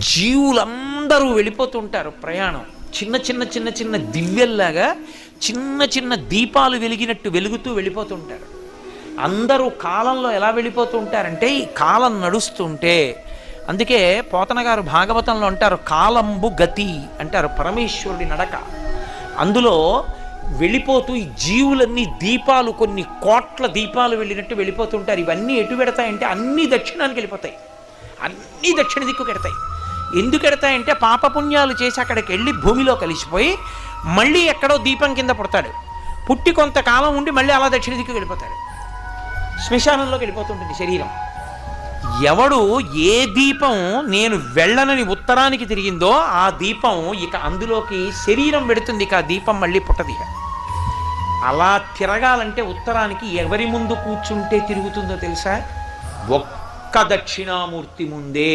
జీవులందరూ వెళ్ళిపోతుంటారు ప్రయాణం. చిన్న చిన్న చిన్న చిన్న దివ్యల్లాగా చిన్న చిన్న దీపాలు వెలిగినట్టు వెలుగుతూ వెళ్ళిపోతుంటారు. అందరూ కాలంలో ఎలా వెళ్ళిపోతూ ఉంటారంటే ఈ కాలం నడుస్తుంటే, అందుకే పోతన గారు భాగవతంలో అంటారు కాలంబు గతి అంటారు, పరమేశ్వరుడి నడక. అందులో వెళ్ళిపోతూ ఈ జీవులన్నీ దీపాలు, కొన్ని కోట్ల దీపాలు వెళ్ళినట్టు వెళ్ళిపోతుంటారు. ఇవన్నీ ఎటు పెడతాయంటే అన్నీ దక్షిణానికి వెళ్ళిపోతాయి, అన్నీ దక్షిణ దిక్కుకు ఎడతాయి. ఎందుకు ఎడతాయంటే పాపపుణ్యాలు చేసి అక్కడికి వెళ్ళి భూమిలో కలిసిపోయి మళ్ళీ ఎక్కడో దీపం కింద పుడతాడు, పుట్టి కొంతకాలం ఉండి మళ్ళీ అలా దక్షిణ దిక్కుకు వెళ్ళిపోతాడు, శ్మశానంలోకి వెళ్ళిపోతుంటుంది శరీరం. ఎవడు ఏ దీపం నేను వెళ్ళనని ఉత్తరానికి తిరిగిందో ఆ దీపం ఇక అందులోకి శరీరం పెడుతుంది, ఇక ఆ దీపం మళ్ళీ పుట్టది. అలా తిరగాలంటే ఉత్తరానికి ఎవరి ముందు కూర్చుంటే తిరుగుతుందో తెలుసా? ఒక్క దక్షిణామూర్తి ముందే.